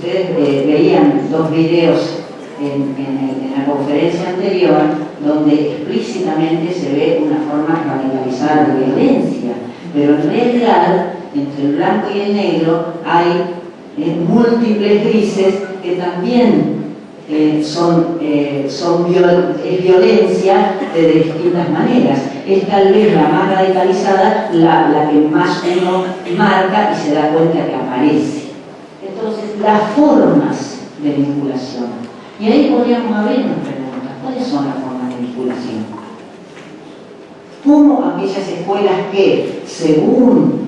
ustedes veían dos videos en la conferencia anterior, donde explícitamente se ve una forma radicalizada de violencia, pero en realidad, entre el blanco y el negro, hay múltiples grises que también es violencia de distintas maneras. Es tal vez la más radicalizada la que más uno marca y se da cuenta que aparece. Entonces, las formas de vinculación. Y ahí podríamos abrirnos preguntas. ¿Cuáles son las formas de vinculación? ¿Cómo aquellas escuelas que, según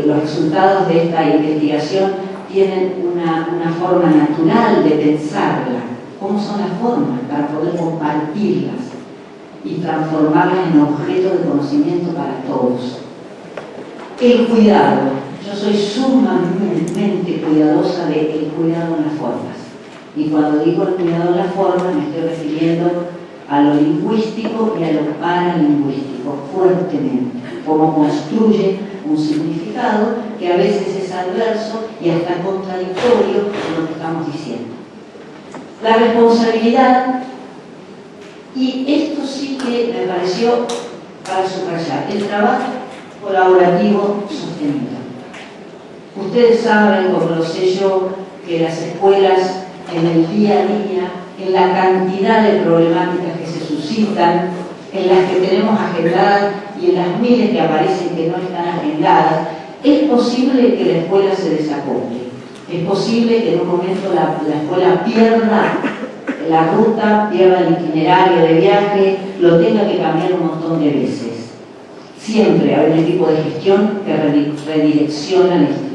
los resultados de esta investigación, tienen una forma natural de pensarla? ¿Cómo son las formas para poder compartirlas y transformarlas en objeto de conocimiento para todos? El cuidado. Yo soy sumamente cuidadosa del cuidado en las formas. Y cuando digo el cuidado en las formas, me estoy refiriendo a lo lingüístico y a lo paralingüístico, fuertemente. Cómo construye un significado que a veces es adverso y hasta contradictorio con lo que estamos diciendo. La responsabilidad, y esto sí que me pareció para subrayar, el trabajo colaborativo sostenido. Ustedes saben, como lo sé yo, que las escuelas en el día a día, en la cantidad de problemáticas que se suscitan, en las que tenemos agendadas y en las miles que aparecen que no están agendadas, es posible que la escuela se desacople. Es posible que en un momento la escuela pierda la ruta, pierda el itinerario de viaje, lo tenga que cambiar un montón de veces. Siempre hay un equipo de gestión que redirecciona la institución.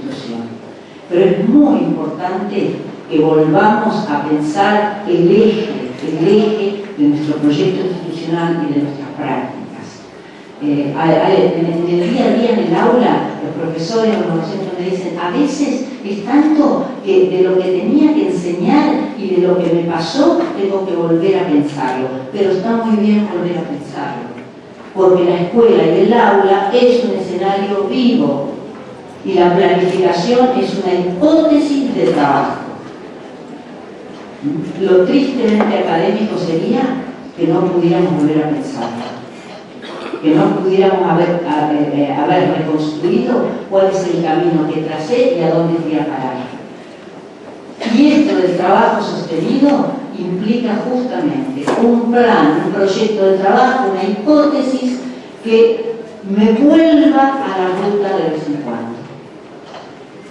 Pero es muy importante que volvamos a pensar el eje de nuestro proyecto institucional y de nuestras prácticas. En el día a día en el aula, los profesores o los docentes me dicen, a veces es tanto que de lo que tenía que enseñar y de lo que me pasó, tengo que volver a pensarlo. Pero está muy bien volver a pensarlo, porque la escuela y el aula es un escenario vivo y la planificación es una hipótesis de trabajo. Lo tristemente académico sería que no pudiéramos volver a pensarlo, que no pudiéramos haber reconstruido cuál es el camino que tracé y a dónde fui a parar. Y esto del trabajo sostenido implica justamente un plan, un proyecto de trabajo, una hipótesis que me vuelva a la ruta de vez en cuando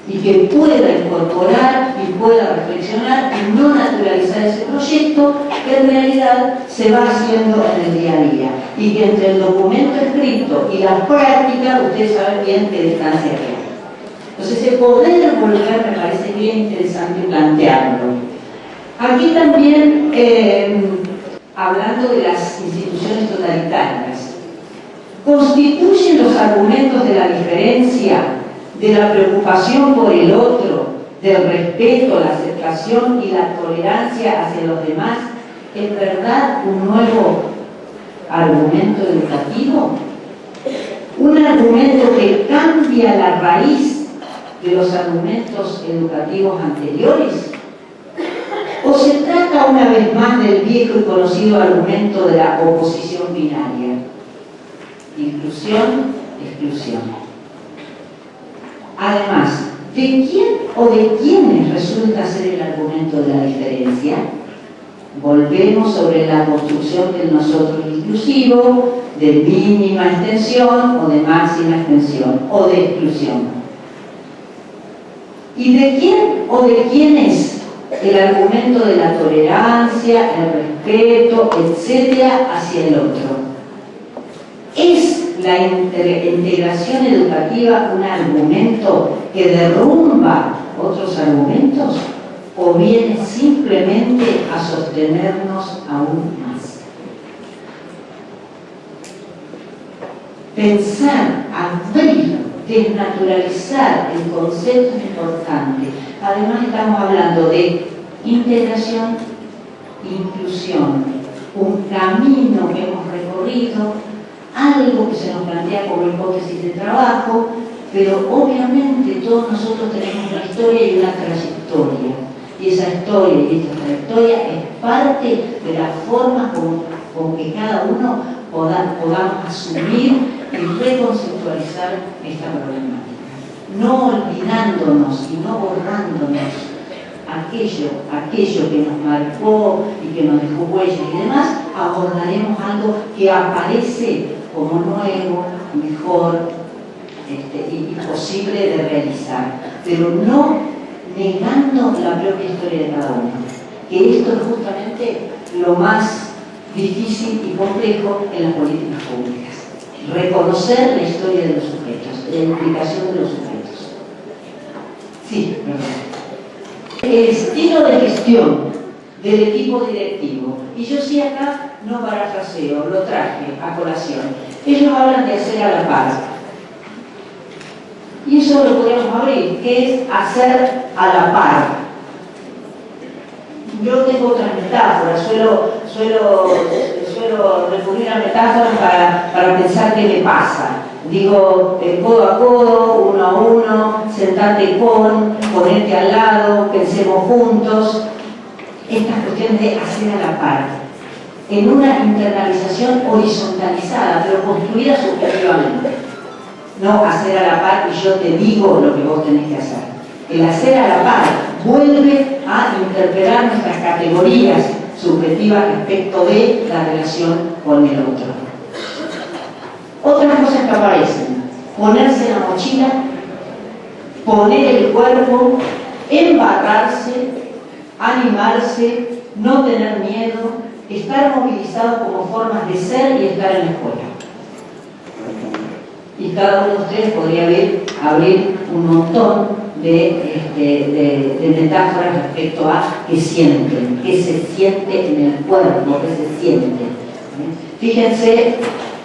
y que pueda incorporar y pueda reflexionar y no naturalizar ese proyecto que en realidad se va haciendo en el día a día y que entre el documento escrito y la práctica ustedes saben bien qué distancia queda. Entonces ese poder volver me parece bien interesante plantearlo. Aquí también, hablando de las instituciones totalitarias, constituyen los argumentos de la diferencia, de la preocupación por el otro, del respeto, la aceptación y la tolerancia hacia los demás, ¿en verdad un nuevo argumento educativo? Un argumento que cambia la raíz de los argumentos educativos anteriores. ¿O se trata una vez más del viejo y conocido argumento de la oposición binaria? Inclusión, exclusión. Además, ¿de quién o de quiénes resulta ser el argumento de la diferencia? Volvemos sobre la construcción del nosotros inclusivo, de mínima extensión o de máxima extensión, o de exclusión. ¿Y de quién o de quiénes el argumento de la tolerancia, el respeto, etcétera, hacia el otro? ¿Es la integración educativa un argumento que derrumba otros argumentos o viene simplemente a sostenernos aún más? Pensar, abrir, desnaturalizar el concepto es importante. Además estamos hablando de integración, inclusión, un camino que hemos recorrido, algo que se nos plantea como hipótesis de trabajo, pero obviamente todos nosotros tenemos una historia y una trayectoria. Y esa historia y esta trayectoria es parte de la forma con que cada uno podamos asumir y reconceptualizar esta problemática. No olvidándonos y no borrándonos aquello que nos marcó y que nos dejó huellas y demás, abordaremos algo que aparece como nuevo, mejor y posible de realizar, pero no negando la propia historia de cada uno, que esto es justamente lo más difícil y complejo en las políticas públicas. Reconocer la historia de los sujetos, la implicación de los sujetos. Sí, perdón. El estilo de gestión del equipo directivo. Y yo sí acá no parafraseo, lo traje a colación. Ellos hablan de hacer a la par. Y eso lo podríamos abrir, que es hacer a la par. Yo tengo otras metáforas, suelo recurrir a metáforas para pensar qué me pasa. Digo, codo a codo, uno a uno, sentate ponerte al lado, pensemos juntos. Estas cuestiones de hacer a la par, en una internalización horizontalizada, pero construida subjetivamente. No hacer a la par y yo te digo lo que vos tenés que hacer. El hacer a la par vuelve a interpelar nuestras categorías subjetivas respecto de la relación con el otro. Otras cosas que aparecen: ponerse la mochila, poner el cuerpo, embarrarse, animarse, no tener miedo, estar movilizados como formas de ser y estar en la escuela. Y cada uno de ustedes podría abrir un montón de metáforas respecto a qué sienten, qué se siente en el cuerpo, qué se siente. Fíjense,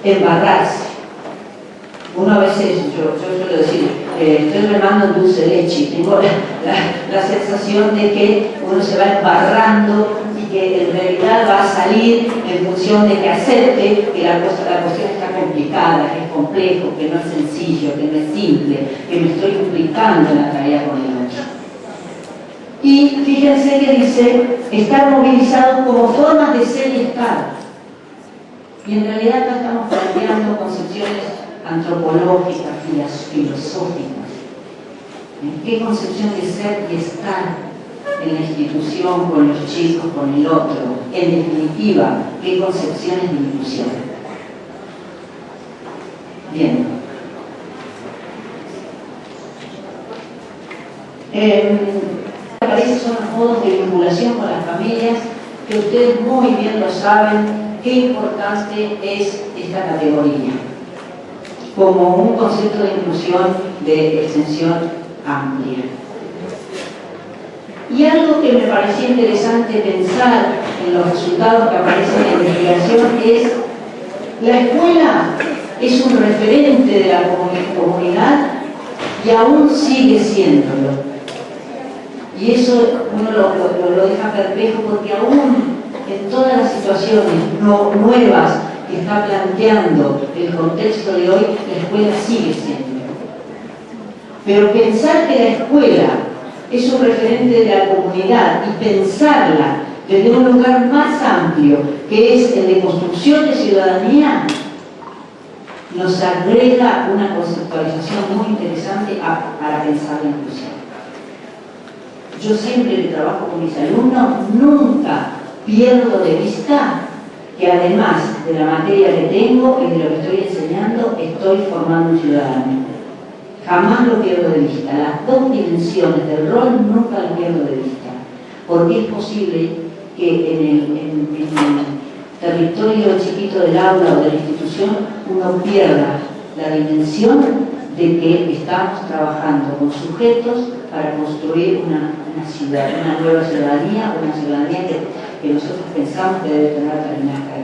embarrarse. Uno a veces, yo suelo decir, estoy remando en dulce de leche y tengo la sensación de que uno se va embarrando y que en realidad va a salir en función de que acepte que la cuestión está complicada, que es complejo, que no es sencillo, que no es simple, que me estoy implicando en la tarea con el otro. Y fíjense que dice, estar movilizados como formas de ser y estar. Y en realidad acá estamos planteando concepciones antropológicas, filosóficas. ¿Qué concepción de ser y estar en la institución, con los chicos, con el otro? En definitiva, ¿qué concepciones de inclusión? Bien. Aparecen son los modos de vinculación con las familias, que ustedes muy bien lo saben, qué importante es esta categoría como un concepto de inclusión de extensión amplia. Y algo que me parecía interesante pensar en los resultados que aparecen en la investigación es: la escuela es un referente de la comunidad y aún sigue siéndolo. Y eso uno lo deja perplejo, porque aún en todas las situaciones nuevas que está planteando el contexto de hoy, la escuela sigue siendo. Pero pensar que la escuela es un referente de la comunidad y pensarla desde un lugar más amplio, que es el de construcción de ciudadanía, nos agrega una conceptualización muy interesante para pensar la inclusión. Yo siempre que trabajo con mis alumnos, nunca pierdo de vista que además de la materia que tengo y de lo que estoy enseñando, estoy formando un ciudadano. Jamás lo pierdo de vista. Las dos dimensiones del rol nunca las pierdo de vista. Porque es posible que en el territorio chiquito del aula o de la institución uno pierda la dimensión de que estamos trabajando con sujetos para construir una ciudad, una nueva ciudadanía, una ciudadanía que nosotros pensamos que debe tener determinadas características.